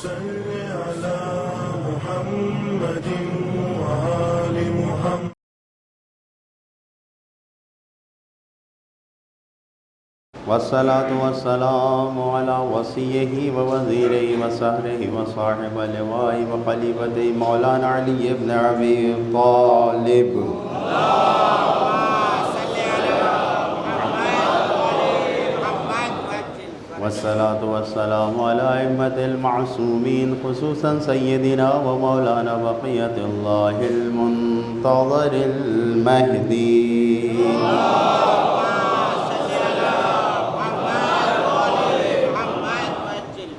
صل على محمد وآل محمد. والصلاة والسلام على وصيه ووزيره وسهره وصاحب اللواء وخليفته مولانا علي بن أبي طالب. والصلاة والسلام على أئمة المعصومين خصوصا سيدنا ومولانا بقية الله المنتظر المهدي.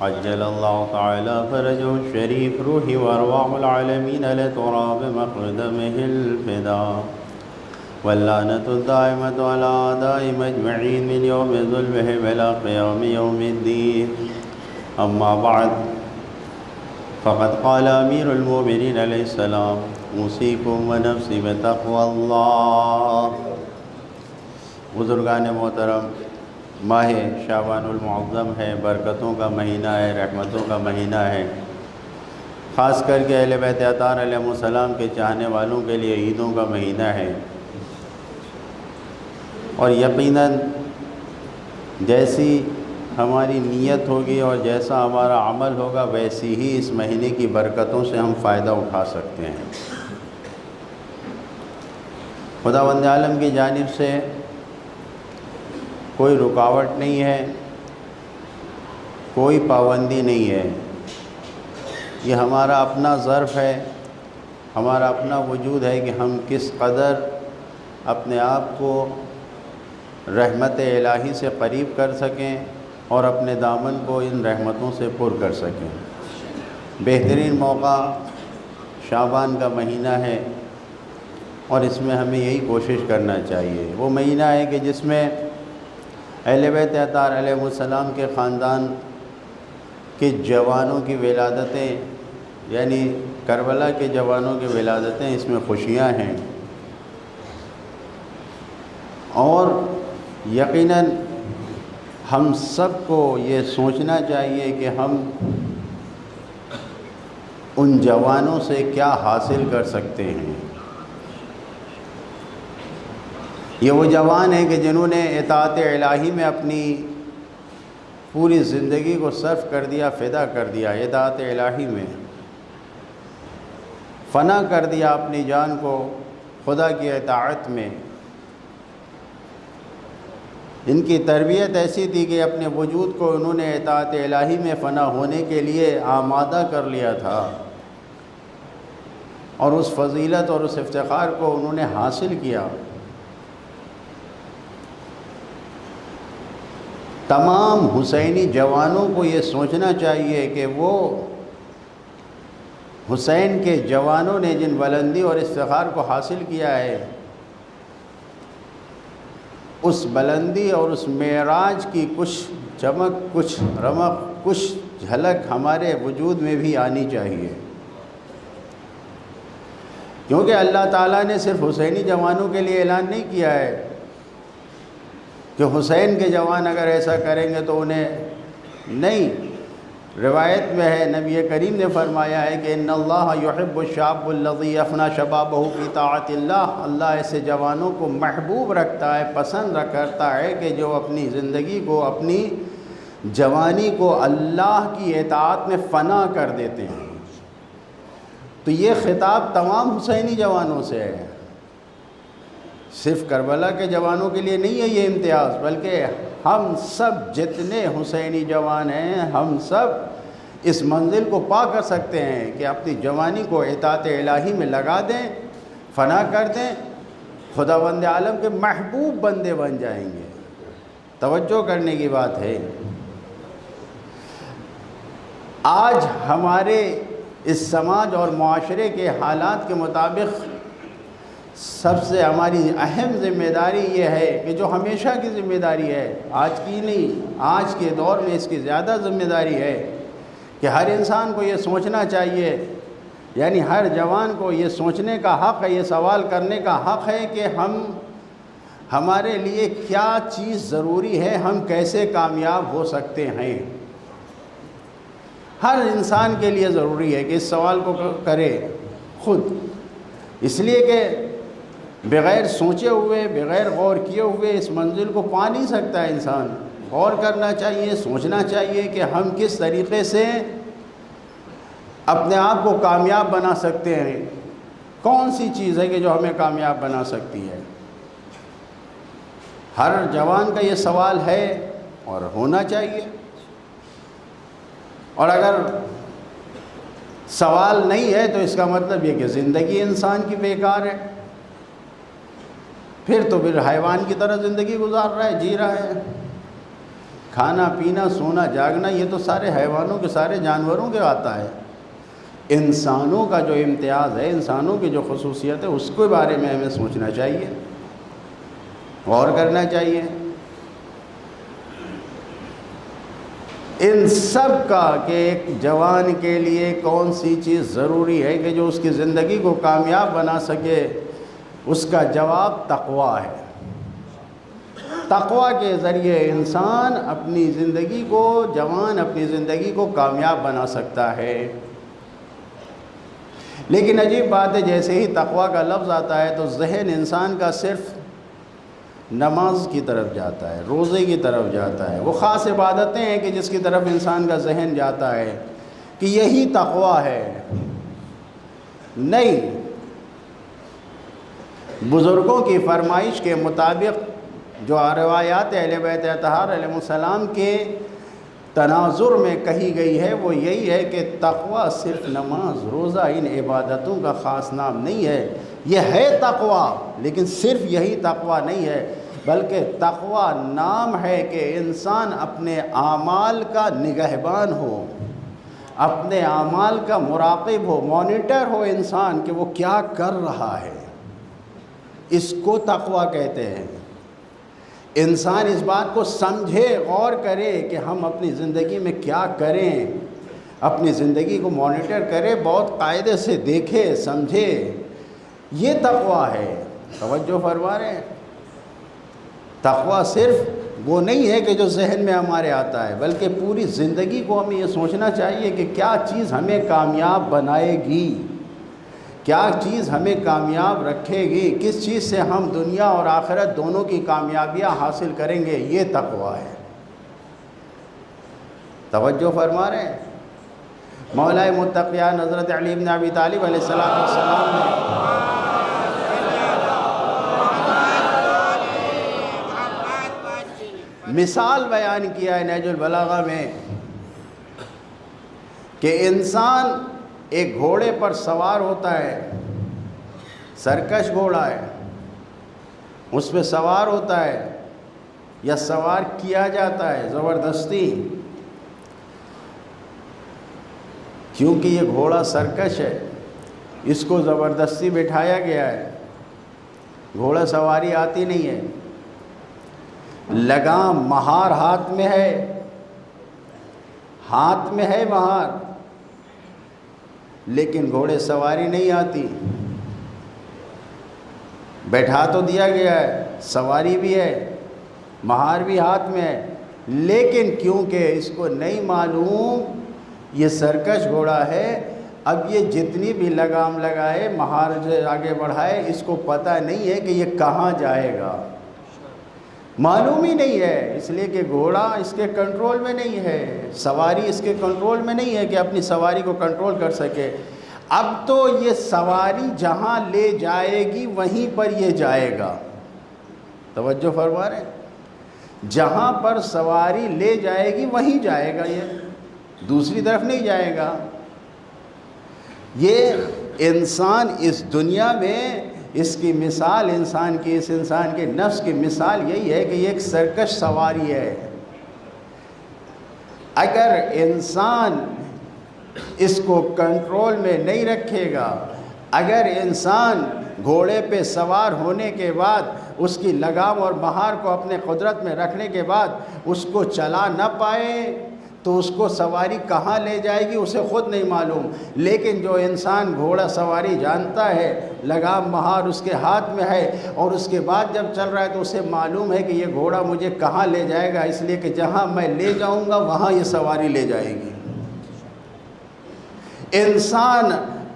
عجل الله تعالى فرجه الشريف روحي وأرواح العالمين لتراب مقدمه الفداء، واللعنة الدائمة على أعدائهم أجمعين من يوم ظلمهم إلى قيام يوم الدين. أما بعد، فقد قال أمير المؤمنين عليه السلام: أوصيكم ونفسي بتقوى الله. بزرگان محترم، ماہ شعبان المعظم ہے، برکتوں کا مہینہ ہے، رحمتوں کا مہینہ ہے. خاص کر کے اہل بیت اطہار علیہ السلام کے چاہنے والوں کے لیے عیدوں کا مہینہ ہے. اور یقیناً جیسی ہماری نیت ہوگی اور جیسا ہمارا عمل ہوگا ویسی ہی اس مہینے کی برکتوں سے ہم فائدہ اٹھا سکتے ہیں. خداوند عالم کی جانب سے کوئی رکاوٹ نہیں ہے، کوئی پابندی نہیں ہے. یہ ہمارا اپنا ظرف ہے، ہمارا اپنا وجود ہے کہ ہم کس قدر اپنے آپ کو رحمت الہی سے قریب کر سکیں اور اپنے دامن کو ان رحمتوں سے پر کر سکیں. بہترین موقع شعبان کا مہینہ ہے اور اس میں ہمیں یہی کوشش کرنا چاہیے. وہ مہینہ ہے کہ جس میں اہل بیت اطہار علیہ السلام کے خاندان کے جوانوں کی ولادتیں، یعنی کربلا کے جوانوں کی ولادتیں، اس میں خوشیاں ہیں. اور یقیناً ہم سب کو یہ سوچنا چاہیے کہ ہم ان جوانوں سے کیا حاصل کر سکتے ہیں. یہ وہ جوان ہیں کہ جنہوں نے اطاعت الہی میں اپنی پوری زندگی کو صرف کر دیا، فدا کر دیا. اطاعت الہی میں فنا کر دیا اپنی جان کو خدا کی اطاعت میں. ان کی تربیت ایسی تھی کہ اپنے وجود کو انہوں نے اطاعت الہی میں فنا ہونے کے لیے آمادہ کر لیا تھا، اور اس فضیلت اور اس افتخار کو انہوں نے حاصل کیا. تمام حسینی جوانوں کو یہ سوچنا چاہیے کہ وہ حسین کے جوانوں نے جن بلندی اور افتخار کو حاصل کیا ہے، اس بلندی اور اس معراج کی کچھ چمک، کچھ رمق، کچھ جھلک ہمارے وجود میں بھی آنی چاہیے. کیونکہ اللہ تعالیٰ نے صرف حسینی جوانوں کے لیے اعلان نہیں کیا ہے کہ حسین کے جوان اگر ایسا کریں گے تو انہیں نہیں. روایت میں ہے، نبی کریم نے فرمایا ہے کہ ان اللہ یحب الشاب الذی یفنی شبابہ فی طاعت اللہ. اللہ ایسے جوانوں کو محبوب رکھتا ہے، پسند کرتا ہے کہ جو اپنی زندگی کو، اپنی جوانی کو اللہ کی اطاعت میں فنا کر دیتے ہیں. تو یہ خطاب تمام حسینی جوانوں سے ہے، صرف کربلا کے جوانوں کے لیے نہیں ہے یہ امتیاز، بلکہ ہم سب جتنے حسینی جوان ہیں، ہم سب اس منزل کو پا کر سکتے ہیں کہ اپنی جوانی کو اطاعت الہی میں لگا دیں، فنا کر دیں، خداوند عالم کے محبوب بندے بن جائیں گے. توجہ کرنے کی بات ہے. آج ہمارے اس سماج اور معاشرے کے حالات کے مطابق سب سے ہماری اہم ذمہ داری یہ ہے کہ جو ہمیشہ کی ذمہ داری ہے، آج کی نہیں، آج کے دور میں اس کی زیادہ ذمہ داری ہے کہ ہر انسان کو یہ سوچنا چاہیے، یعنی ہر جوان کو یہ سوچنے کا حق ہے، یہ سوال کرنے کا حق ہے کہ ہمارے لیے کیا چیز ضروری ہے، ہم کیسے کامیاب ہو سکتے ہیں. ہر انسان کے لیے ضروری ہے کہ اس سوال کو کرے خود، اس لیے کہ بغیر سوچے ہوئے، بغیر غور کیے ہوئے اس منزل کو پا نہیں سکتا ہے انسان۔ غور کرنا چاہیے، سوچنا چاہیے کہ ہم کس طریقے سے اپنے آپ کو کامیاب بنا سکتے ہیں، کون سی چیز ہے کہ جو ہمیں کامیاب بنا سکتی ہے۔ ہر جوان کا یہ سوال ہے اور ہونا چاہیے، اور اگر سوال نہیں ہے تو اس کا مطلب یہ کہ زندگی انسان کی بیکار ہے، پھر تو حیوان کی طرح زندگی گزار رہا ہے، جی رہا ہے۔ کھانا پینا سونا جاگنا یہ تو سارے حیوانوں کے، سارے جانوروں کے آتا ہے۔ انسانوں کا جو امتیاز ہے، انسانوں کی جو خصوصیت ہے، اس کے بارے میں ہمیں سوچنا چاہیے، غور کرنا چاہیے۔ ان سب کا کہ ایک جوان کے لیے کون سی چیز ضروری ہے کہ جو اس کی زندگی کو کامیاب بنا سکے، اس کا جواب تقویٰ ہے۔ تقویٰ کے ذریعے انسان اپنی زندگی کو، جوان اپنی زندگی کو کامیاب بنا سکتا ہے۔ لیکن عجیب بات ہے، جیسے ہی تقویٰ کا لفظ آتا ہے تو ذہن انسان کا صرف نماز کی طرف جاتا ہے، روزے کی طرف جاتا ہے۔ وہ خاص عبادتیں ہیں کہ جس کی طرف انسان کا ذہن جاتا ہے کہ یہی تقویٰ ہے۔ نہیں، بزرگوں کی فرمائش کے مطابق جو روایات اہل بیت اطہار علیہ السلام کے تناظر میں کہی گئی ہے وہ یہی ہے کہ تقویٰ صرف نماز روزہ ان عبادتوں کا خاص نام نہیں ہے۔ یہ ہے تقویٰ، لیکن صرف یہی تقویٰ نہیں ہے، بلکہ تقویٰ نام ہے کہ انسان اپنے اعمال کا نگہبان ہو، اپنے اعمال کا مراقب ہو، مانیٹر ہو انسان کہ وہ کیا کر رہا ہے۔ اس کو تقویٰ کہتے ہیں۔ انسان اس بات کو سمجھے، غور کرے کہ ہم اپنی زندگی میں کیا کریں، اپنی زندگی کو مانیٹر کرے، بہت قاعدے سے دیکھے سمجھے، یہ تقویٰ ہے۔ توجہ فرما رہے ہیں؟ تقویٰ صرف وہ نہیں ہے کہ جو ذہن میں ہمارے آتا ہے، بلکہ پوری زندگی کو ہمیں یہ سوچنا چاہیے کہ کیا چیز ہمیں کامیاب بنائے گی، کیا چیز ہمیں کامیاب رکھے گی، کس چیز سے ہم دنیا اور آخرت دونوں کی کامیابیاں حاصل کریں گے، یہ تقویٰ ہے۔ توجہ فرما رہے ہیں؟ مولا متقیان حضرت علی بن ابی طالب علیہ السلام نے مثال بیان کیا ہے نہج البلاغہ میں کہ انسان ایک گھوڑے پر سوار ہوتا ہے، سرکش گھوڑا ہے، اس پہ سوار ہوتا ہے یا سوار کیا جاتا ہے زبردستی، کیونکہ یہ گھوڑا سرکش ہے، اس کو زبردستی بٹھایا گیا ہے، گھوڑا سواری آتی نہیں ہے، لگام مہار ہاتھ میں ہے، ہاتھ میں ہے مہار، لیکن گھوڑے سواری نہیں آتی۔ بیٹھا تو دیا گیا ہے، سواری بھی ہے، مہار بھی ہاتھ میں ہے، لیکن کیونکہ اس کو نہیں معلوم یہ سرکش گھوڑا ہے، اب یہ جتنی بھی لگام لگائے، مہار جو آگے بڑھائے، اس کو پتہ نہیں ہے کہ یہ کہاں جائے گا، معلوم ہی نہیں ہے، اس لیے کہ گھوڑا اس کے کنٹرول میں نہیں ہے، سواری اس کے کنٹرول میں نہیں ہے کہ اپنی سواری کو کنٹرول کر سکے۔ اب تو یہ سواری جہاں لے جائے گی وہیں پر یہ جائے گا۔ توجہ فرما رہے ہیں؟ جہاں پر سواری لے جائے گی وہیں جائے گا، یہ دوسری طرف نہیں جائے گا۔ یہ انسان اس دنیا میں اس کی مثال، انسان کی، اس انسان کے نفس کی مثال یہی ہے کہ یہ ایک سرکش سواری ہے۔ اگر انسان اس کو کنٹرول میں نہیں رکھے گا، اگر انسان گھوڑے پہ سوار ہونے کے بعد اس کی لگام اور مہار کو اپنے قدرت میں رکھنے کے بعد اس کو چلا نہ پائے تو اس کو سواری کہاں لے جائے گی اسے خود نہیں معلوم۔ لیکن جو انسان گھوڑا سواری جانتا ہے، لگام مہار اس کے ہاتھ میں ہے، اور اس کے بعد جب چل رہا ہے تو اسے معلوم ہے کہ یہ گھوڑا مجھے کہاں لے جائے گا، اس لیے کہ جہاں میں لے جاؤں گا وہاں یہ سواری لے جائے گی۔ انسان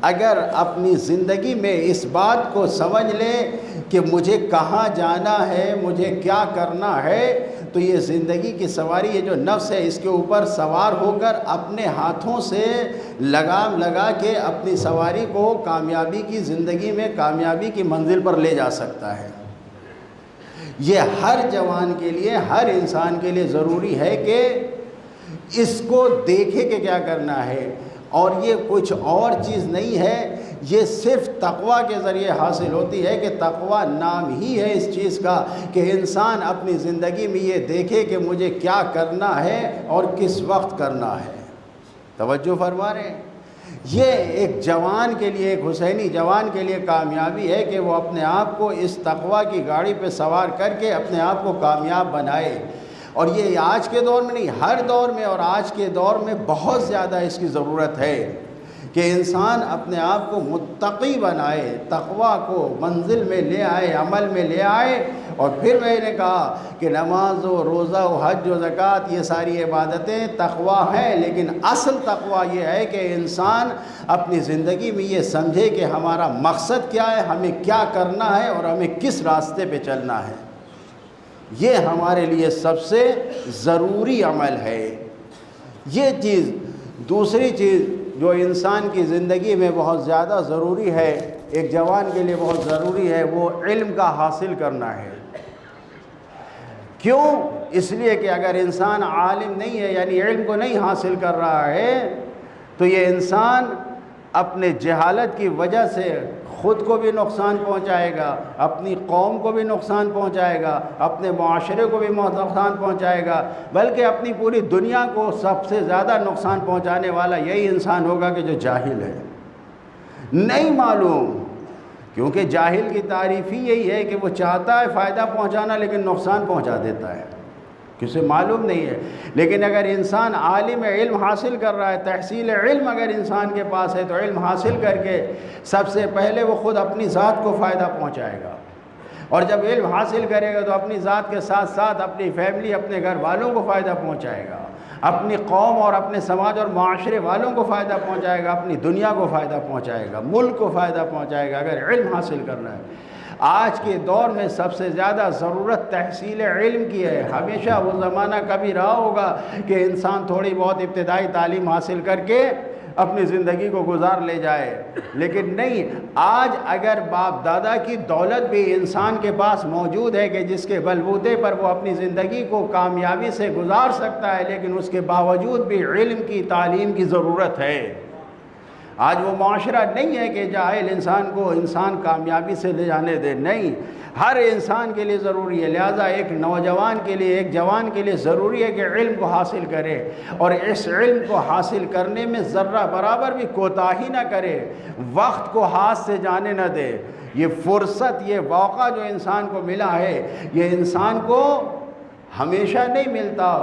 اگر اپنی زندگی میں اس بات کو سمجھ لے کہ مجھے کہاں جانا ہے، مجھے کیا کرنا ہے، تو یہ زندگی کی سواری، یہ جو نفس ہے اس کے اوپر سوار ہو کر اپنے ہاتھوں سے لگام لگا کے اپنی سواری کو کامیابی کی زندگی میں کامیابی کی منزل پر لے جا سکتا ہے۔ یہ ہر جوان کے لیے، ہر انسان کے لیے ضروری ہے کہ اس کو دیکھے کہ کیا کرنا ہے، اور یہ کچھ اور چیز نہیں ہے، یہ صرف تقویٰ کے ذریعے حاصل ہوتی ہے کہ تقویٰ نام ہی ہے اس چیز کا کہ انسان اپنی زندگی میں یہ دیکھے کہ مجھے کیا کرنا ہے اور کس وقت کرنا ہے۔ توجہ فرما رہے ہیں؟ یہ ایک جوان کے لیے، ایک حسینی جوان کے لیے کامیابی ہے کہ وہ اپنے آپ کو اس تقویٰ کی گاڑی پہ سوار کر کے اپنے آپ کو کامیاب بنائے۔ اور یہ آج کے دور میں نہیں، ہر دور میں، اور آج کے دور میں بہت زیادہ اس کی ضرورت ہے کہ انسان اپنے آپ کو متقی بنائے، تقویٰ کو منزل میں لے آئے، عمل میں لے آئے۔ اور پھر میں نے کہا کہ نماز و روزہ و حج و زکوٰۃ یہ ساری عبادتیں تقویٰ ہیں، لیکن اصل تقویٰ یہ ہے کہ انسان اپنی زندگی میں یہ سمجھے کہ ہمارا مقصد کیا ہے، ہمیں کیا کرنا ہے اور ہمیں کس راستے پہ چلنا ہے۔ یہ ہمارے لیے سب سے ضروری عمل ہے۔ یہ چیز، دوسری چیز جو انسان کی زندگی میں بہت زیادہ ضروری ہے، ایک جوان کے لیے بہت ضروری ہے، وہ علم کا حاصل کرنا ہے۔ کیوں؟ اس لیے کہ اگر انسان عالم نہیں ہے، یعنی علم کو نہیں حاصل کر رہا ہے، تو یہ انسان اپنے جہالت کی وجہ سے خود کو بھی نقصان پہنچائے گا، اپنی قوم کو بھی نقصان پہنچائے گا، اپنے معاشرے کو بھی نقصان پہنچائے گا، بلکہ اپنی پوری دنیا کو سب سے زیادہ نقصان پہنچانے والا یہی انسان ہوگا کہ جو جاہل ہے، نہیں معلوم۔ کیونکہ جاہل کی تعریف ہی یہی ہے کہ وہ چاہتا ہے فائدہ پہنچانا لیکن نقصان پہنچا دیتا ہے، کسے معلوم نہیں ہے۔ لیکن اگر انسان عالم علم حاصل کر رہا ہے، تحصیل علم اگر انسان کے پاس ہے، تو علم حاصل کر کے سب سے پہلے وہ خود اپنی ذات کو فائدہ پہنچائے گا، اور جب علم حاصل کرے گا تو اپنی ذات کے ساتھ ساتھ اپنی فیملی، اپنے گھر والوں کو فائدہ پہنچائے گا، اپنی قوم اور اپنے سماج اور معاشرے والوں کو فائدہ پہنچائے گا، اپنی دنیا کو فائدہ پہنچائے گا، ملک کو فائدہ پہنچائے گا، اگر علم حاصل کرنا ہے۔ آج کے دور میں سب سے زیادہ ضرورت تحصیل علم کی ہے۔ ہمیشہ وہ زمانہ کبھی رہا ہوگا کہ انسان تھوڑی بہت ابتدائی تعلیم حاصل کر کے اپنی زندگی کو گزار لے جائے، لیکن نہیں، آج اگر باپ دادا کی دولت بھی انسان کے پاس موجود ہے کہ جس کے بلبوتے پر وہ اپنی زندگی کو کامیابی سے گزار سکتا ہے، لیکن اس کے باوجود بھی علم کی، تعلیم کی ضرورت ہے۔ آج وہ معاشرہ نہیں ہے کہ جاہل انسان کو انسان کامیابی سے لے جانے دے، نہیں، ہر انسان کے لیے ضروری ہے۔ لہٰذا ایک نوجوان کے لیے، ایک جوان کے لیے ضروری ہے کہ علم کو حاصل کرے، اور اس علم کو حاصل کرنے میں ذرہ برابر بھی کوتاہی نہ کرے، وقت کو ہاتھ سے جانے نہ دے۔ یہ فرصت، یہ موقع جو انسان کو ملا ہے، یہ انسان کو ہمیشہ نہیں ملتا۔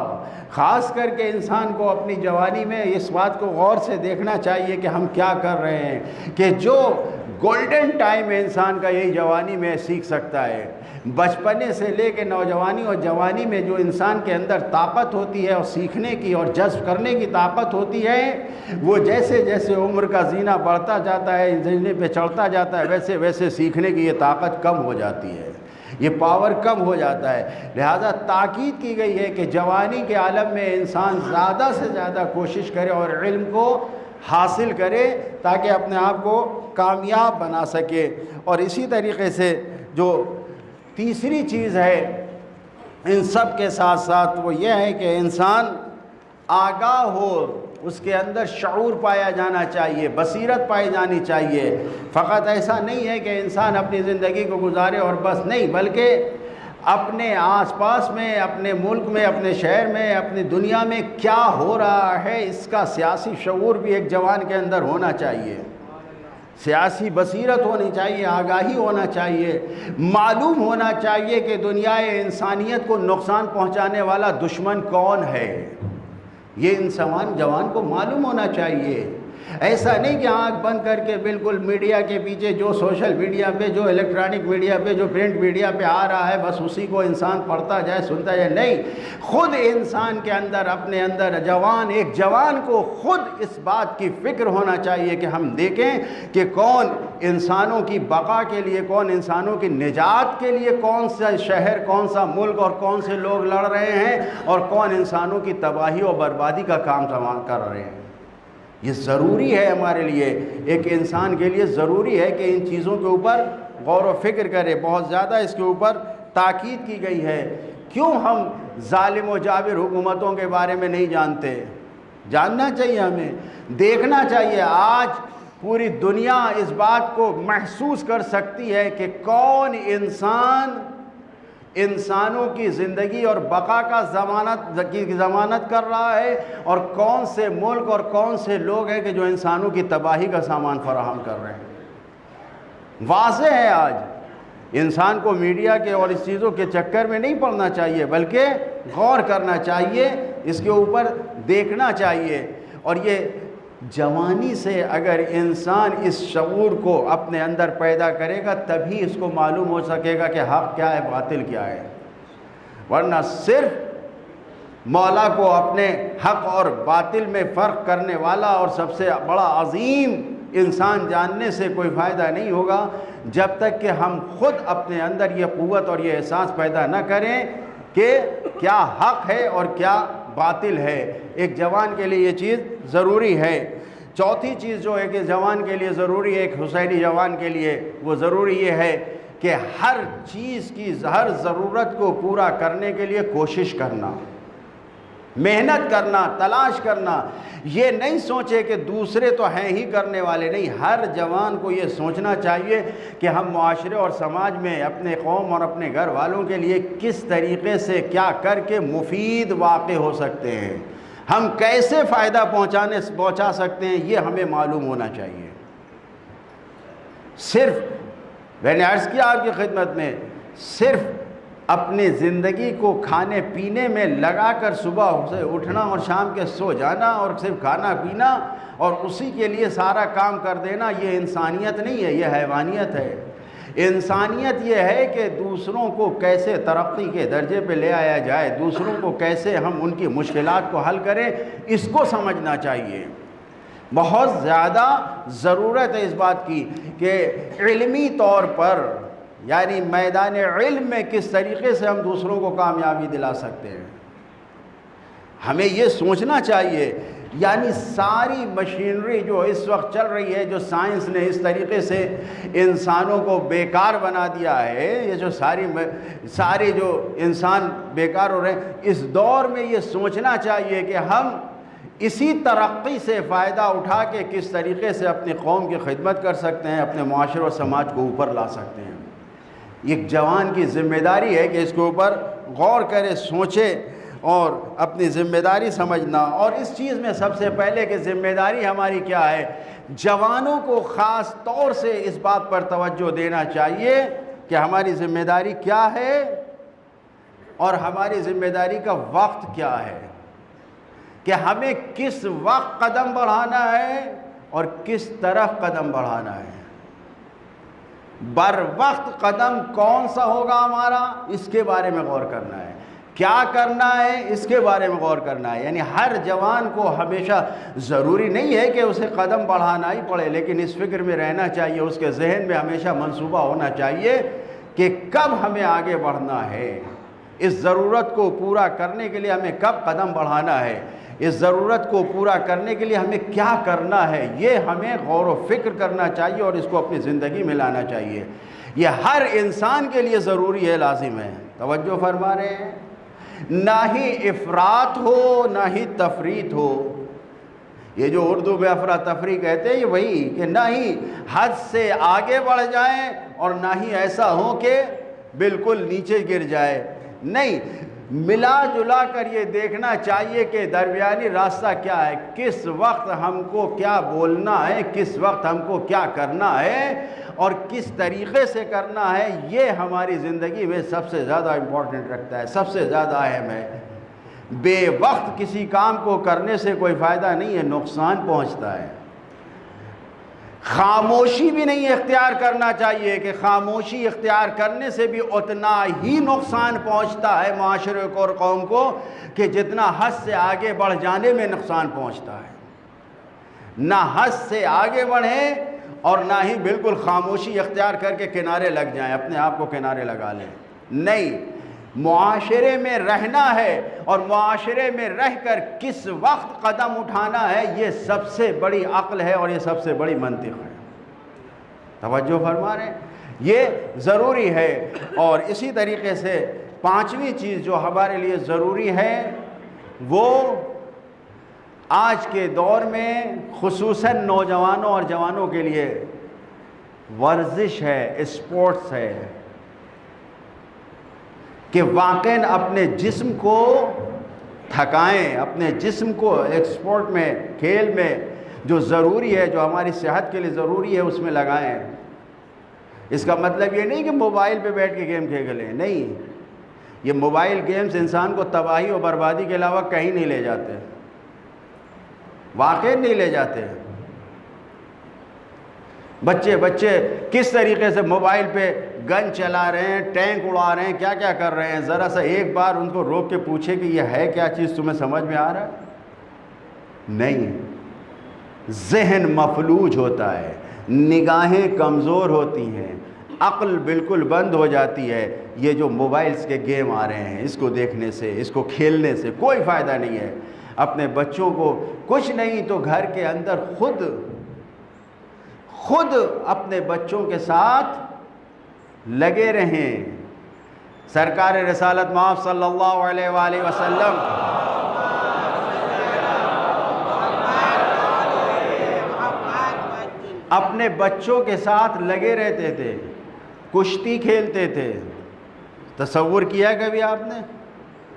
خاص کر کے انسان کو اپنی جوانی میں اس بات کو غور سے دیکھنا چاہیے کہ ہم کیا کر رہے ہیں، کہ جو گولڈن ٹائم ہے انسان کا یہی جوانی میں سیکھ سکتا ہے۔ بچپنے سے لے کے نوجوانی اور جوانی میں جو انسان کے اندر طاقت ہوتی ہے اور سیکھنے کی اور جذب کرنے کی طاقت ہوتی ہے، وہ جیسے جیسے عمر کا زینہ بڑھتا جاتا ہے، زینے پہ چڑھتا جاتا ہے، ویسے ویسے سیکھنے کی یہ طاقت کم ہو جاتی ہے، یہ پاور کم ہو جاتا ہے۔ لہذا تاکید کی گئی ہے کہ جوانی کے عالم میں انسان زیادہ سے زیادہ کوشش کرے اور علم کو حاصل کرے تاکہ اپنے آپ کو کامیاب بنا سکے۔ اور اسی طریقے سے جو تیسری چیز ہے ان سب کے ساتھ ساتھ وہ یہ ہے کہ انسان آگاہ ہو، اس کے اندر شعور پایا جانا چاہیے، بصیرت پائی جانی چاہیے۔ فقط ایسا نہیں ہے کہ انسان اپنی زندگی کو گزارے اور بس، نہیں، بلکہ اپنے آس پاس میں، اپنے ملک میں، اپنے شہر میں، اپنی دنیا میں کیا ہو رہا ہے اس کا سیاسی شعور بھی ایک جوان کے اندر ہونا چاہیے، سیاسی بصیرت ہونی چاہیے، آگاہی ہونا چاہیے، معلوم ہونا چاہیے کہ دنیا انسانیت کو نقصان پہنچانے والا دشمن کون ہے، یہ انسان جوان کو معلوم ہونا چاہیے۔ ایسا نہیں کہ آنکھ بند کر کے بالکل میڈیا کے پیچھے جو سوشل میڈیا پہ، جو الیکٹرانک میڈیا پہ، جو پرنٹ میڈیا پہ آ رہا ہے بس اسی کو انسان پڑھتا جائے، سنتا جائے. نہیں، خود انسان کے اندر، اپنے اندر ایک جوان کو خود اس بات کی فکر ہونا چاہیے کہ ہم دیکھیں کہ کون انسانوں کی بقا کے لیے، کون انسانوں کی نجات کے لیے، کون سا شہر، کون سا ملک اور کون سے لوگ لڑ رہے ہیں، اور کون انسانوں کی تباہی اور بربادی کا کام کر رہے ہیں. یہ ضروری ہے ہمارے لیے، ایک انسان کے لیے ضروری ہے کہ ان چیزوں کے اوپر غور و فکر کرے. بہت زیادہ اس کے اوپر تاکید کی گئی ہے. کیوں ہم ظالم و جابر حکومتوں کے بارے میں نہیں جانتے؟ جاننا چاہیے، ہمیں دیکھنا چاہیے. آج پوری دنیا اس بات کو محسوس کر سکتی ہے کہ کون انسانوں کی زندگی اور بقا کا ضمانت کر رہا ہے، اور کون سے ملک اور کون سے لوگ ہیں کہ جو انسانوں کی تباہی کا سامان فراہم کر رہے ہیں. واضح ہے. آج انسان کو میڈیا کے اور اس چیزوں کے چکر میں نہیں پڑنا چاہیے، بلکہ غور کرنا چاہیے، اس کے اوپر دیکھنا چاہیے. اور یہ جوانی سے اگر انسان اس شعور کو اپنے اندر پیدا کرے گا تبھی اس کو معلوم ہو سکے گا کہ حق کیا ہے، باطل کیا ہے. ورنہ صرف مولا کو اپنے حق اور باطل میں فرق کرنے والا اور سب سے بڑا عظیم انسان جاننے سے کوئی فائدہ نہیں ہوگا جب تک کہ ہم خود اپنے اندر یہ قوت اور یہ احساس پیدا نہ کریں کہ کیا حق ہے اور کیا باطل ہے. ایک جوان کے لیے یہ چیز ضروری ہے. چوتھی چیز جو ایک جوان کے لیے ضروری ہے، ایک حسینی جوان کے لیے وہ ضروری یہ ہے کہ ہر چیز کی، ہر ضرورت کو پورا کرنے کے لیے کوشش کرنا، محنت کرنا، تلاش کرنا. یہ نہیں سوچے کہ دوسرے تو ہیں ہی کرنے والے. نہیں، ہر جوان کو یہ سوچنا چاہیے کہ ہم معاشرے اور سماج میں اپنے قوم اور اپنے گھر والوں کے لیے کس طریقے سے کیا کر کے مفید واقع ہو سکتے ہیں، ہم کیسے فائدہ پہنچا سکتے ہیں، یہ ہمیں معلوم ہونا چاہیے. صرف میں نے عرض کیا آپ کی خدمت میں، صرف اپنی زندگی کو کھانے پینے میں لگا کر صبح سے اٹھنا اور شام کے سو جانا اور صرف کھانا پینا اور اسی کے لیے سارا کام کر دینا، یہ انسانیت نہیں ہے، یہ حیوانیت ہے. انسانیت یہ ہے کہ دوسروں کو کیسے ترقی کے درجے پہ لے آیا جائے، دوسروں کو کیسے ہم ان کی مشکلات کو حل کریں، اس کو سمجھنا چاہیے. بہت زیادہ ضرورت ہے اس بات کی کہ علمی طور پر، یعنی میدان علم میں کس طریقے سے ہم دوسروں کو کامیابی دلا سکتے ہیں، ہمیں یہ سوچنا چاہیے. یعنی ساری مشینری جو اس وقت چل رہی ہے، جو سائنس نے اس طریقے سے انسانوں کو بیکار بنا دیا ہے، یہ جو سارے جو انسان بیکار ہو رہے ہیں، اس دور میں یہ سوچنا چاہیے کہ ہم اسی ترقی سے فائدہ اٹھا کے کس طریقے سے اپنی قوم کی خدمت کر سکتے ہیں، اپنے معاشرے اور سماج کو اوپر لا سکتے ہیں. ایک جوان کی ذمہ داری ہے کہ اس کے اوپر غور کرے، سوچے اور اپنی ذمہ داری سمجھنا. اور اس چیز میں سب سے پہلے کہ ذمہ داری ہماری کیا ہے، جوانوں کو خاص طور سے اس بات پر توجہ دینا چاہیے کہ ہماری ذمہ داری کیا ہے اور ہماری ذمہ داری کا وقت کیا ہے، کہ ہمیں کس وقت قدم بڑھانا ہے اور کس طرف قدم بڑھانا ہے. بر وقت قدم کون سا ہوگا ہمارا، اس کے بارے میں غور کرنا ہے. کیا کرنا ہے، اس کے بارے میں غور کرنا ہے. یعنی ہر جوان کو ہمیشہ ضروری نہیں ہے کہ اسے قدم بڑھانا ہی پڑے، لیکن اس فکر میں رہنا چاہیے، اس کے ذہن میں ہمیشہ منصوبہ ہونا چاہیے کہ کب ہمیں آگے بڑھنا ہے، اس ضرورت کو پورا کرنے کے لیے ہمیں کب قدم بڑھانا ہے، اس ضرورت کو پورا کرنے کے لیے ہمیں کیا کرنا ہے. یہ ہمیں غور و فکر کرنا چاہیے اور اس کو اپنی زندگی میں لانا چاہیے. یہ ہر انسان کے لیے ضروری ہے، لازم ہے. توجہ فرما رہے ہیں؟ نہ ہی افراط ہو نہ ہی تفریط ہو. یہ جو اردو میں افراتفری کہتے ہیں، یہ وہی کہ نہ ہی حد سے آگے بڑھ جائیں اور نہ ہی ایسا ہو کہ بالکل نیچے گر جائے. نہیں، ملا جلا کر یہ دیکھنا چاہیے کہ درمیانی راستہ کیا ہے، کس وقت ہم کو کیا بولنا ہے، کس وقت ہم کو کیا کرنا ہے اور کس طریقے سے کرنا ہے. یہ ہماری زندگی میں سب سے زیادہ امپورٹنٹ رکھتا ہے، سب سے زیادہ اہم ہے. بے وقت کسی کام کو کرنے سے کوئی فائدہ نہیں ہے، نقصان پہنچتا ہے. خاموشی بھی نہیں اختیار کرنا چاہیے کہ خاموشی اختیار کرنے سے بھی اتنا ہی نقصان پہنچتا ہے معاشرے کو اور قوم کو کہ جتنا حد سے آگے بڑھ جانے میں نقصان پہنچتا ہے۔ نہ حد سے آگے بڑھیں اور نہ ہی بالکل خاموشی اختیار کر کے کنارے لگ جائیں، اپنے آپ کو کنارے لگا لیں، نہیں، معاشرے میں رہنا ہے اور معاشرے میں رہ کر کس وقت قدم اٹھانا ہے، یہ سب سے بڑی عقل ہے اور یہ سب سے بڑی منطق ہے۔ توجہ فرما رہے ہیں، یہ ضروری ہے۔ اور اسی طریقے سے پانچویں چیز جو ہمارے لیے ضروری ہے وہ آج کے دور میں خصوصاً نوجوانوں اور جوانوں کے لیے ورزش ہے، اسپورٹس ہے، کہ واقعاً اپنے جسم کو تھکائیں، اپنے جسم کو ایک سپورٹ میں، کھیل میں جو ضروری ہے، جو ہماری صحت کے لیے ضروری ہے، اس میں لگائیں۔ اس کا مطلب یہ نہیں کہ موبائل پہ بیٹھ کے گیم کھیلیں، نہیں، یہ موبائل گیمز انسان کو تباہی اور بربادی کے علاوہ کہیں نہیں لے جاتے، واقعاً نہیں لے جاتے۔ بچے کس طریقے سے موبائل پہ گن چلا رہے ہیں، ٹینک اڑا رہے ہیں، کیا کیا کر رہے ہیں، ذرا سا ایک بار ان کو روک کے پوچھے کہ یہ ہے کیا چیز، تمہیں سمجھ میں آ رہا ہے؟ نہیں، ذہن مفلوج ہوتا ہے، نگاہیں کمزور ہوتی ہیں، عقل بالکل بند ہو جاتی ہے۔ یہ جو موبائلز کے گیم آ رہے ہیں، اس کو دیکھنے سے، اس کو کھیلنے سے کوئی فائدہ نہیں ہے۔ اپنے بچوں کو کچھ نہیں تو گھر کے اندر خود اپنے بچوں کے ساتھ لگے رہیں۔ سرکار رسالت مآب صلی اللہ علیہ وآلہ وسلم اپنے بچوں کے ساتھ لگے رہتے تھے، کشتی کھیلتے تھے۔ تصور کیا کبھی آپ نے؟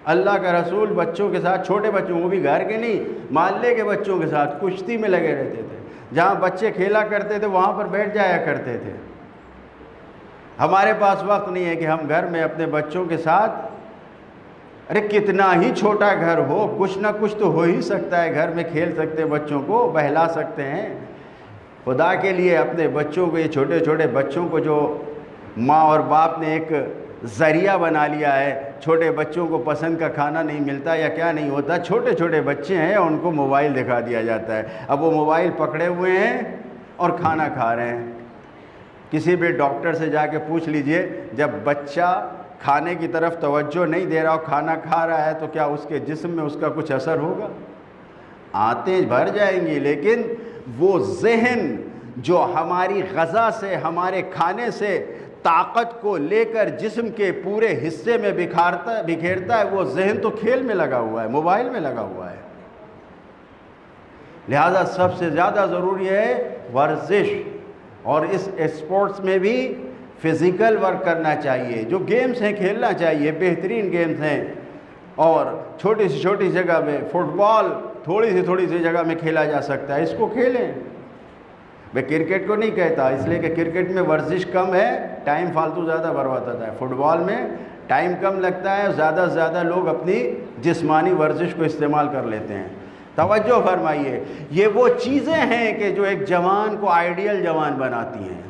اللہ کا رسول بچوں کے ساتھ، چھوٹے بچوں، وہ بھی گھر کے نہیں، محلے کے بچوں کے ساتھ کشتی میں لگے رہتے تھے۔ جہاں بچے کھیلا کرتے تھے وہاں پر بیٹھ جایا کرتے تھے۔ ہمارے پاس وقت نہیں ہے کہ ہم گھر میں اپنے بچوں کے ساتھ، ارے کتنا ہی چھوٹا گھر ہو، کچھ نہ کچھ تو ہو ہی سکتا ہے، گھر میں کھیل سکتے ہیں، بچوں کو بہلا سکتے ہیں۔ خدا کے لیے اپنے بچوں کو، یہ چھوٹے چھوٹے بچوں کو جو ماں اور باپ نے ایک ذریعہ بنا لیا ہے، چھوٹے بچوں کو پسند کا کھانا نہیں ملتا یا کیا نہیں ہوتا، چھوٹے چھوٹے بچے ہیں ان کو موبائل دکھا دیا جاتا ہے، اب وہ موبائل پکڑے ہوئے ہیں اور کھانا کھا رہے ہیں۔ کسی بھی ڈاکٹر سے جا کے پوچھ لیجئے، جب بچہ کھانے کی طرف توجہ نہیں دے رہا اور کھانا کھا رہا ہے تو کیا اس کے جسم میں اس کا کچھ اثر ہوگا؟ آنتیں بھر جائیں گی، لیکن وہ ذہن جو ہماری غذا سے، ہمارے کھانے سے طاقت کو لے کر جسم کے پورے حصے میں بکھیرتا ہے، وہ ذہن تو کھیل میں لگا ہوا ہے، موبائل میں لگا ہوا ہے۔ لہذا سب سے زیادہ ضروری ہے ورزش، اور اس اسپورٹس میں بھی فزیکل ورک کرنا چاہیے۔ جو گیمز ہیں کھیلنا چاہیے، بہترین گیمز ہیں، اور چھوٹی سی چھوٹی جگہ میں فٹ بال تھوڑی سی جگہ میں کھیلا جا سکتا ہے، اس کو کھیلیں۔ میں کرکٹ کو نہیں کہتا، اس لیے کہ کرکٹ میں ورزش کم ہے، ٹائم فالتو زیادہ برباد ہوتا ہے۔ فٹ بال میں ٹائم کم لگتا ہے، زیادہ سے زیادہ لوگ اپنی جسمانی ورزش کو استعمال کر لیتے ہیں۔ توجہ فرمائیے، یہ وہ چیزیں ہیں کہ جو ایک جوان کو آئیڈیل جوان بناتی ہیں۔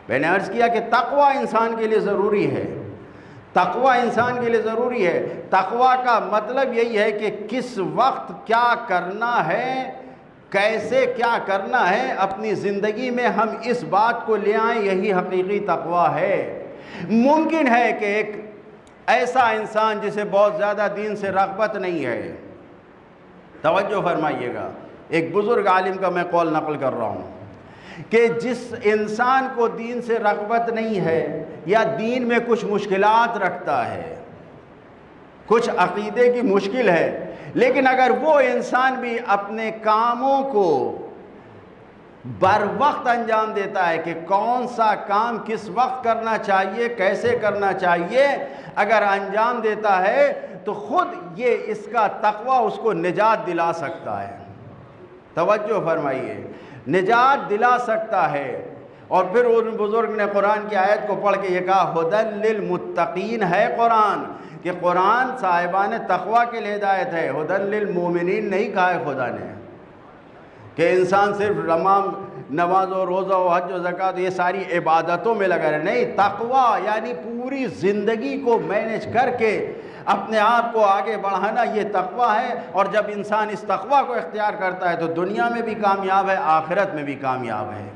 میں نے عرض کیا کہ تقوی انسان کے لیے ضروری ہے، تقوی انسان کے لیے ضروری ہے۔ تقوی کا مطلب یہی ہے کہ کس وقت کیا کرنا ہے، کیسے کیا کرنا ہے، اپنی زندگی میں ہم اس بات کو لے آئیں، یہی حقیقی تقوی ہے۔ ممکن ہے کہ ایک ایسا انسان جسے بہت زیادہ دین سے رغبت نہیں ہے، توجہ فرمائیے گا، ایک بزرگ عالم کا میں قول نقل کر رہا ہوں کہ جس انسان کو دین سے رغبت نہیں ہے یا دین میں کچھ مشکلات رکھتا ہے، کچھ عقیدے کی مشکل ہے، لیکن اگر وہ انسان بھی اپنے کاموں کو بر وقت انجام دیتا ہے کہ کون سا کام کس وقت کرنا چاہیے، کیسے کرنا چاہیے، اگر انجام دیتا ہے تو خود یہ اس کا تقوی اس کو نجات دلا سکتا ہے۔ توجہ فرمائیے، نجات دلا سکتا ہے۔ اور پھر ان بزرگ نے قرآن کی آیت کو پڑھ کے یہ کہا ھدی للمتقین ہے قرآن، کہ قرآن صاحبان تقوی کے لیے ہدایت ہے، ھدی للمومنین نہیں کہا ہے خدا نے کہ انسان صرف نماز و روزہ و حج و زکوٰۃ یہ ساری عبادتوں میں لگا رہے، نہیں، تقوی یعنی پوری زندگی کو مینیج کر کے اپنے آپ کو آگے بڑھانا، یہ تقوی ہے۔ اور جب انسان اس تقوی کو اختیار کرتا ہے تو دنیا میں بھی کامیاب ہے، آخرت میں بھی کامیاب ہے۔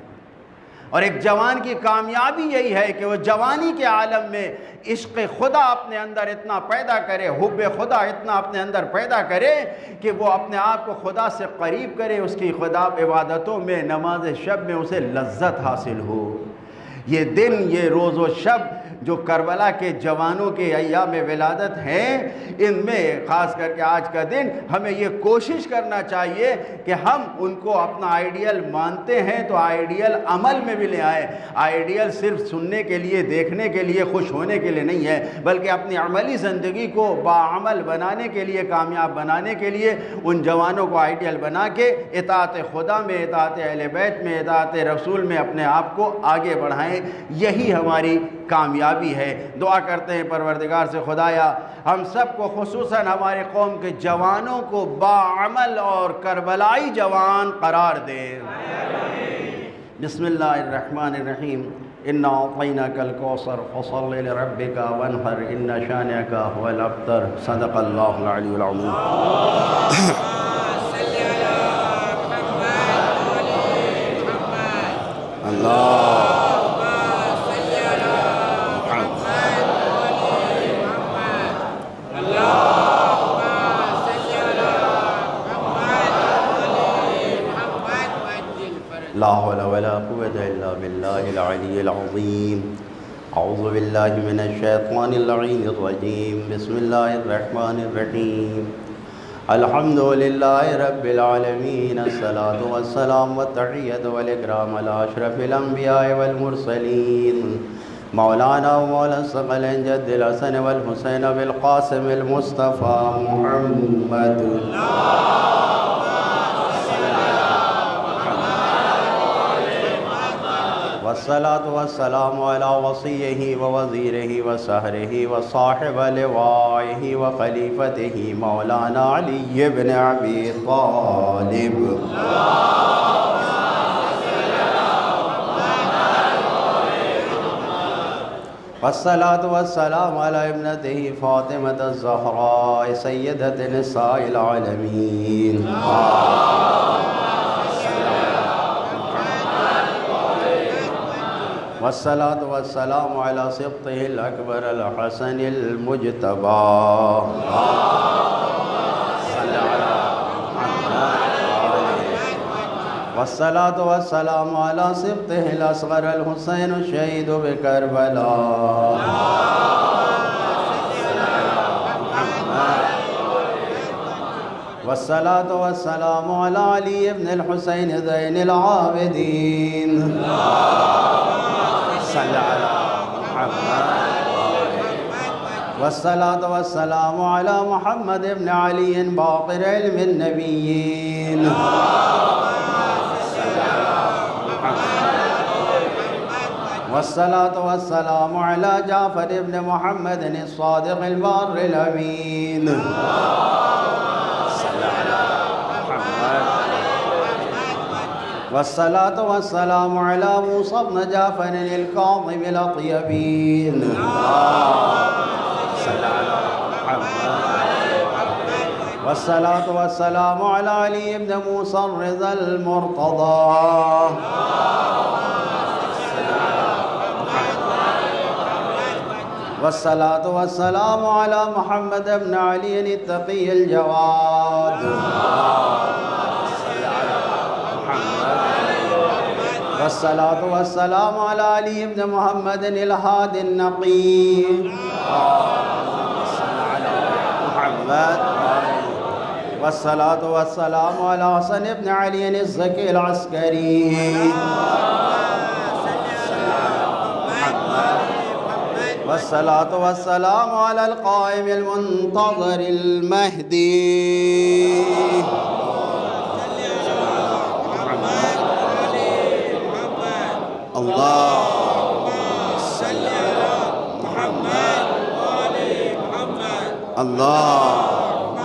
اور ایک جوان کی کامیابی یہی ہے کہ وہ جوانی کے عالم میں عشق خدا اپنے اندر اتنا پیدا کرے، حب خدا اتنا اپنے اندر پیدا کرے کہ وہ اپنے آپ کو خدا سے قریب کرے، اس کی خدا عبادتوں میں، نماز شب میں اسے لذت حاصل ہو۔ یہ دن، یہ روز و شب جو کربلا کے جوانوں کے ایام ولادت ہیں، ان میں خاص کر کے آج کا دن ہمیں یہ کوشش کرنا چاہیے کہ ہم ان کو اپنا آئیڈیل مانتے ہیں تو آئیڈیل عمل میں بھی لے آئیں۔ آئیڈیل صرف سننے کے لیے، دیکھنے کے لیے، خوش ہونے کے لیے نہیں ہے، بلکہ اپنی عملی زندگی کو باعمل بنانے کے لیے، کامیاب بنانے کے لیے ان جوانوں کو آئیڈیل بنا کے اطاعت خدا میں، اطاعت اہل بیت میں، اطاعت رسول میں اپنے آپ کو آگے بڑھائیں۔ یہی ہماری کامیابی ہے۔ دعا کرتے ہیں پروردگار سے، خدایا ہم سب کو، خصوصاً ہمارے قوم کے جوانوں کو باعمل اور کربلائی جوان قرار دے۔ بسم اللہ الرحمن الرحیم۔ انا اعطیناک الکوثر فصل لربک وانحر ان شانئک هو الابتر۔ صدق اللہ العلی العظیم۔ اللہ لا حول ولا قوة إلا بالله العلي العظيم۔ اعوذ باللہ من الشیطان اللعین الرجیم۔ بسم اللہ الرحمن الرحیم۔ الحمد للہ رب العالمین، الصلاة والسلام والتحیۃ والاکرام علی اشرف الانبیاء والمرسلین، مولانا مولا الثقلین جد الحسن والحسین بالقاسم المصطفیٰ محمد۔ والصلاة والسلام على وصيه ووزيره وسهره وصاحب لوائه وخليفته مولانا علي بن أبي طالب۔ والصلاة والسلام على ابنته فاطمة الزهراء سيدة نساء العالمين۔ والصلاة والسلام على سبطه الأكبر الحسن المجتبى۔ والصلاة والسلام على سبطه الأصغر الحسين الشهيد بكربلاء۔ والصلاة والسلام على علي بن الحسين زين العابدين۔ صلی علی محمد۔ والصلاة والسلام على محمد بن علي باقر علم النبيين۔ والصلاة والسلام على جعفر بن محمد الصادق البار الأمين۔ والصلاة والسلام على موسى بن جعفر الكاظم الأطيبين۔ والصلاة والسلام على علي بن موسى الرضا المرتضى۔ والصلاة والسلام على محمد بن علي التقي الجواد۔ والصلاة والسلام على علي بن محمد الهادي النقي۔ والصلاة والسلام على حسن بن علي الزكي العسكري۔ والصلاة والسلام على القائم المنتظر المهدي۔ اللهم صل على محمد وآل محمد۔ اللهم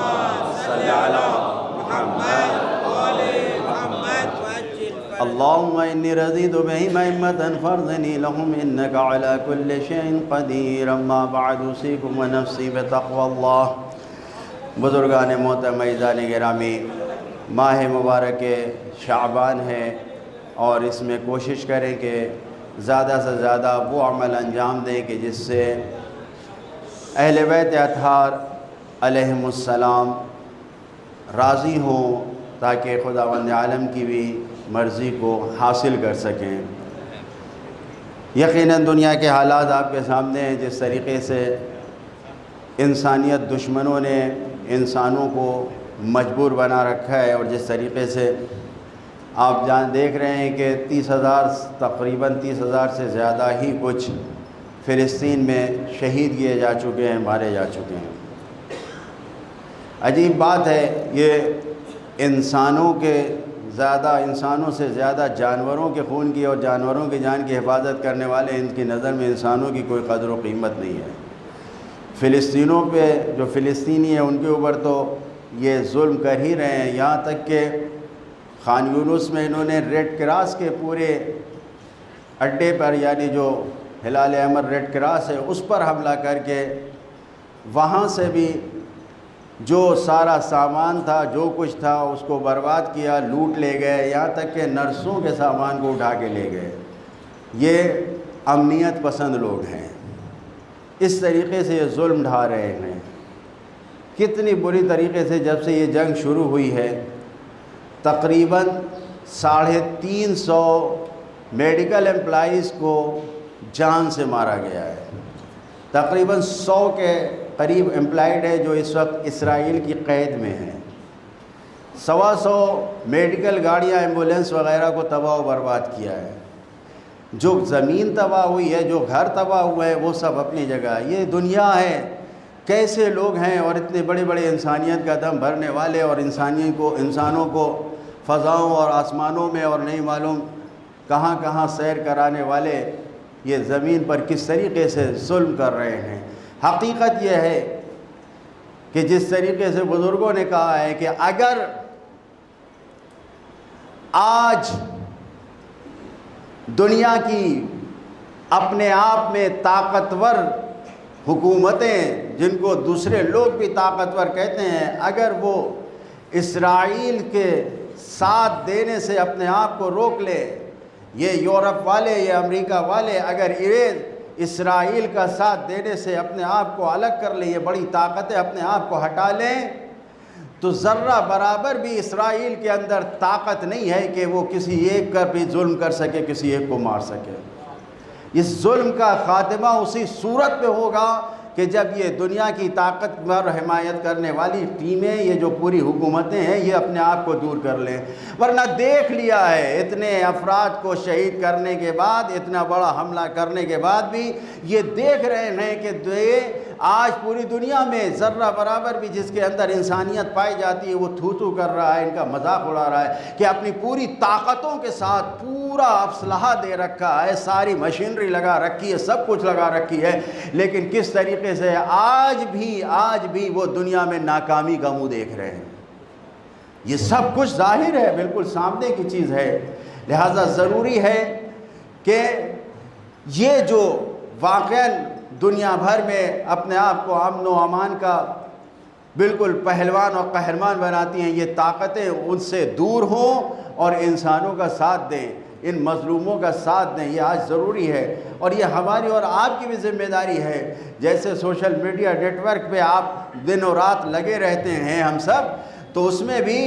صل على محمد وآل محمد وعجل اللهم إني رضيت بهم أئمة فارضني لهم إنك على كل شيء قدير أما بعد أوصيكم ونفسي بتقوى الله۔ بزرگان محترم عزیزان گرامی، ماہ مبارک شعبان ہے اور اس میں کوشش کریں کہ زیادہ سے زیادہ وہ عمل انجام دیں کہ جس سے اہل بیت اطہار علیہم السلام راضی ہوں، تاکہ خداوند عالم کی بھی مرضی کو حاصل کر سکیں۔ یقیناً دنیا کے حالات آپ کے سامنے ہیں، جس طریقے سے انسانیت دشمنوں نے انسانوں کو مجبور بنا رکھا ہے، اور جس طریقے سے آپ دیکھ رہے ہیں کہ تقریباً 30,000 سے زیادہ ہی کچھ فلسطین میں شہید کیے جا چکے ہیں، مارے جا چکے ہیں۔ عجیب بات ہے، یہ انسانوں سے زیادہ جانوروں کے خون کی اور جانوروں کی جان کی حفاظت کرنے والے ان کی نظر میں انسانوں کی کوئی قدر و قیمت نہیں ہے۔ فلسطینوں پہ جو فلسطینی ہیں ان کے اوپر تو یہ ظلم کر ہی رہے ہیں، یہاں تک کہ خان یونس میں انہوں نے ریڈ کراس کے پورے اڈے پر، یعنی جو ہلال احمر ریڈ کراس ہے اس پر حملہ کر کے وہاں سے بھی جو سارا سامان تھا، جو کچھ تھا، اس کو برباد کیا، لوٹ لے گئے، یہاں تک کہ نرسوں کے سامان کو اٹھا کے لے گئے۔ یہ امنیت پسند لوگ ہیں، اس طریقے سے یہ ظلم ڈھا رہے ہیں۔ کتنی بری طریقے سے جب سے یہ جنگ شروع ہوئی ہے، تقریباً 350 میڈیکل امپلائیز کو جان سے مارا گیا ہے۔ تقریباً 100 کے قریب امپلائیڈ ہے جو اس وقت اسرائیل کی قید میں ہیں۔ 125 میڈیکل گاڑیاں، ایمبولینس وغیرہ کو تباہ و برباد کیا ہے۔ جو زمین تباہ ہوئی ہے، جو گھر تباہ ہوئے ہیں، وہ سب اپنی جگہ۔ یہ دنیا ہے، کیسے لوگ ہیں، اور اتنے بڑے بڑے انسانیت کا دم بھرنے والے، اور انسانوں کو فضاؤں اور آسمانوں میں اور نہیں معلوم کہاں کہاں سیر کرانے والے یہ زمین پر کس طریقے سے ظلم کر رہے ہیں۔ حقیقت یہ ہے کہ جس طریقے سے بزرگوں نے کہا ہے کہ اگر آج دنیا کی اپنے آپ میں طاقتور حکومتیں، جن کو دوسرے لوگ بھی طاقتور کہتے ہیں، اگر وہ اسرائیل کے ساتھ دینے سے اپنے آپ کو روک لے، یہ یورپ والے، یہ امریکہ والے اگر اسرائیل کا ساتھ دینے سے اپنے آپ کو الگ کر لیں، یہ بڑی طاقتیں اپنے آپ کو ہٹا لیں، تو ذرہ برابر بھی اسرائیل کے اندر طاقت نہیں ہے کہ وہ کسی ایک کا بھی ظلم کر سکے، کسی ایک کو مار سکے۔ اس ظلم کا خاتمہ اسی صورت میں ہوگا کہ جب یہ دنیا کی طاقتور حمایت کرنے والی ٹیمیں، یہ جو پوری حکومتیں ہیں، یہ اپنے آپ کو دور کر لیں۔ ورنہ دیکھ لیا ہے، اتنے افراد کو شہید کرنے کے بعد، اتنا بڑا حملہ کرنے کے بعد بھی یہ دیکھ رہے ہیں کہ آج پوری دنیا میں ذرہ برابر بھی جس کے اندر انسانیت پائی جاتی ہے وہ تھو کر رہا ہے، ان کا مذاق اڑا رہا ہے کہ اپنی پوری طاقتوں کے ساتھ پورا اسلحہ دے رکھا ہے، ساری مشینری لگا رکھی ہے، سب کچھ لگا رکھی ہے، لیکن کس طریقے سے آج بھی وہ دنیا میں ناکامی کا منہ دیکھ رہے ہیں۔ یہ سب کچھ ظاہر ہے، بالکل سامنے کی چیز ہے۔ لہذا ضروری ہے کہ یہ جو واقعاً دنیا بھر میں اپنے آپ کو امن و امان کا بالکل پہلوان اور قہرمان بناتی ہیں، یہ طاقتیں ان سے دور ہوں اور انسانوں کا ساتھ دیں، ان مظلوموں کا ساتھ دیں۔ یہ آج ضروری ہے، اور یہ ہماری اور آپ کی بھی ذمہ داری ہے۔ جیسے سوشل میڈیا نیٹ ورک پہ آپ دن و رات لگے رہتے ہیں ہم سب، تو اس میں بھی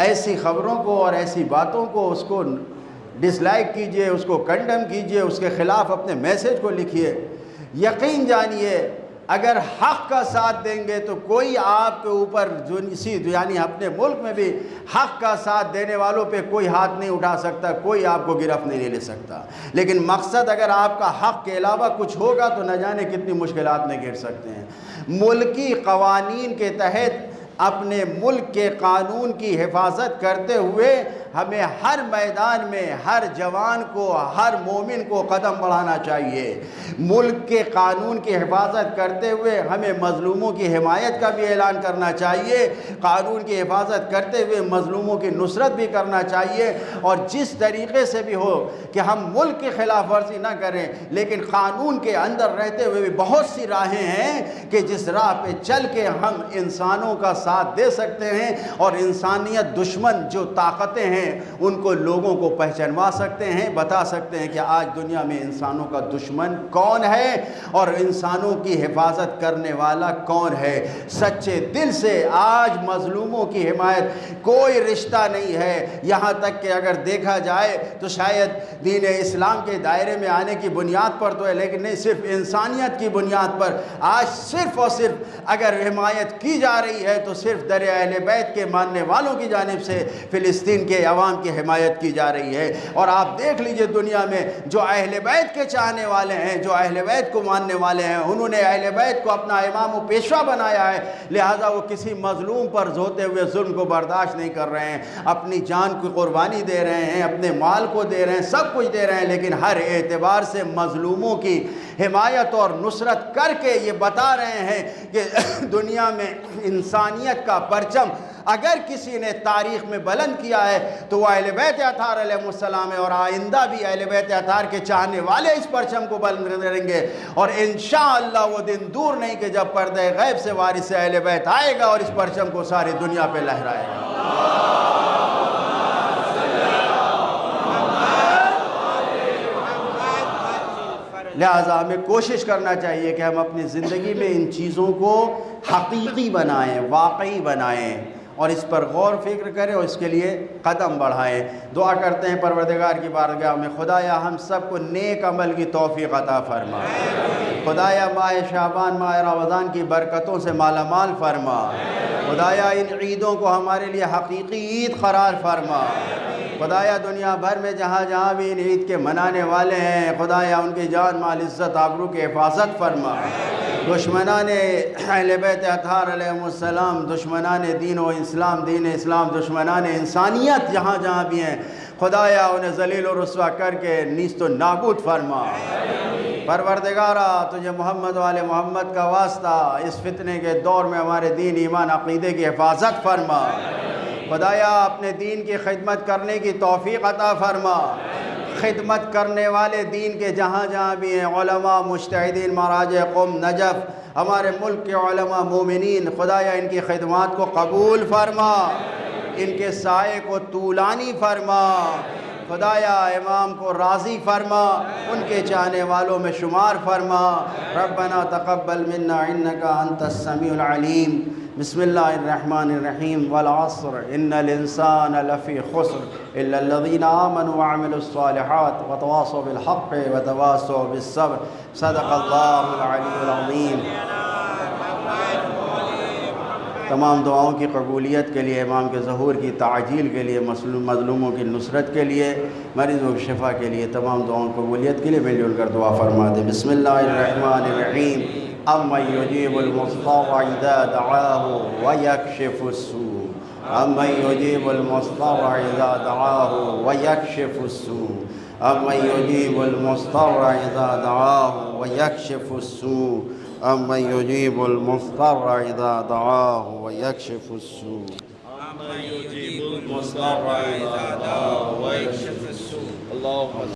ایسی خبروں کو اور ایسی باتوں کو اس کو ڈس لائک کیجئے، اس کو کنڈم کیجئے، اس کے خلاف اپنے میسیج کو لکھیے۔ یقین جانیے اگر حق کا ساتھ دیں گے تو کوئی آپ کے اوپر یعنی اپنے ملک میں بھی حق کا ساتھ دینے والوں پہ کوئی ہاتھ نہیں اٹھا سکتا، کوئی آپ کو گرفت نہیں لے سکتا۔ لیکن مقصد اگر آپ کا حق کے علاوہ کچھ ہوگا تو نہ جانے کتنی مشکلات میں گر سکتے ہیں۔ ملکی قوانین کے تحت اپنے ملک کے قانون کی حفاظت کرتے ہوئے ہمیں ہر میدان میں ہر جوان کو، ہر مومن کو قدم بڑھانا چاہیے۔ ملک کے قانون کی حفاظت کرتے ہوئے ہمیں مظلوموں کی حمایت کا بھی اعلان کرنا چاہیے، قانون کی حفاظت کرتے ہوئے مظلوموں کی نصرت بھی کرنا چاہیے، اور جس طریقے سے بھی ہو کہ ہم ملک کی خلاف ورزی نہ کریں، لیکن قانون کے اندر رہتے ہوئے بھی بہت سی راہیں ہیں کہ جس راہ پہ چل کے ہم انسانوں کا ساتھ دے سکتے ہیں اور انسانیت دشمن جو طاقتیں ہیں ان کو لوگوں کو پہچانوا سکتے ہیں، بتا سکتے ہیں کہ آج دنیا میں انسانوں کا دشمن کون ہے اور انسانوں کی حفاظت کرنے والا کون ہے۔ سچے دل سے آج مظلوموں کی حمایت کوئی رشتہ نہیں ہے، یہاں تک کہ اگر دیکھا جائے تو شاید دین اسلام کے دائرے میں آنے کی بنیاد پر تو ہے، لیکن نہیں، صرف انسانیت کی بنیاد پر آج صرف اور صرف اگر حمایت کی جا رہی ہے تو صرف در اہل بیت کے ماننے والوں کی جانب سے فلسطین کے عوام کی حمایت کی جا رہی ہے۔ اور آپ دیکھ لیجئے دنیا میں جو اہل بیت کے چاہنے والے ہیں، جو اہل بیت کو ماننے والے ہیں، انہوں نے اہل بیت کو اپنا امام و پیشوا بنایا ہے، لہٰذا وہ کسی مظلوم پر ہوتے ہوئے ظلم کو برداشت نہیں کر رہے ہیں، اپنی جان کی قربانی دے رہے ہیں، اپنے مال کو دے رہے ہیں، سب کچھ دے رہے ہیں، لیکن ہر اعتبار سے مظلوموں کی حمایت اور نصرت کر کے یہ بتا رہے ہیں کہ دنیا میں انسانیت کا پرچم اگر کسی نے تاریخ میں بلند کیا ہے تو وہ اہل بیت اطہار علیہ السلام ہے، اور آئندہ بھی اہل بیت اطہار کے چاہنے والے اس پرچم کو بلند کریں گے، اور انشاءاللہ وہ دن دور نہیں کہ جب پردہ غیب سے وارث اہل بیت آئے گا اور اس پرچم کو ساری دنیا پہ لہرائے گا۔ لہٰذا ہمیں کوشش کرنا چاہیے کہ ہم اپنی زندگی میں ان چیزوں کو حقیقی بنائیں، واقعی بنائیں، اور اس پر غور فکر کریں اور اس کے لیے قدم بڑھائیں۔ دعا کرتے ہیں پروردگار کی بارگاہ میں، خدایا ہم سب کو نیک عمل کی توفیق عطا فرما، خدایا ماہ شعبان ماہ رمضان کی برکتوں سے مالا مال فرما، خدایا ان عیدوں کو ہمارے لیے حقیقی عید قرار فرما، خدایا دنیا بھر میں جہاں جہاں بھی ان عید کے منانے والے ہیں، خدایا ان کی جان مال عزت آبرو کی حفاظت فرما، دشمنان اہل بیت اطہار علیہ السلام، دشمنان دین و اسلام، دین اسلام، دشمنان انسانیت جہاں جہاں بھی ہیں، خدایا انہیں ذلیل و رسوا کر کے نیست و نابود فرما۔ پروردگارا تجھے محمد و آل محمد کا واسطہ اس فتنے کے دور میں ہمارے دین ایمان عقیدے کی حفاظت فرما، خدایا اپنے دین کی خدمت کرنے کی توفیق عطا فرما، خدمت کرنے والے دین کے جہاں جہاں بھی ہیں، علماء، مجتہدین، مراجع قوم نجف، ہمارے ملک کے علماء، مومنین، خدایا ان کی خدمات کو قبول فرما، ان کے سائے کو طولانی فرما، خدایا امام کو راضی فرما، ان کے چاہنے والوں میں شمار فرما۔ ربنا تقبل منا انک انت السمیع العلیم۔ بسم اللہ الرحمن الرحیم۔ والعصر ان الانسان لفی خسر الا الذین آمنوا وعملوا الصالحات وتواصوا بالحق وتواصوا بالصبر۔ صدق اللہ العلی العظیم۔ تمام دعاؤں کی قبولیت کے لیے، امام کے ظہور کی تعجیل کے لیے، مظلوموں کی نصرت کے لیے، مریضوں کی شفا کے لیے، تمام دعاؤں کی قبولیت کے لیے مل جل کر دعا فرما دیں۔ بسم اللہ الرحمن الرحیم۔ امن یجیب المضطر اذا دعاہ ویکشف السوء، امن یجیب المضطر اذا دعاہ ویکشف السوء، امن یجیب المضطر اذا دعاہ ویکشف السوء، امن یجیب المضطر اذا دعاہ ویکشف السوء، امن یجیب المضطر اذا دعاہ ویکشف السوء۔ اللہم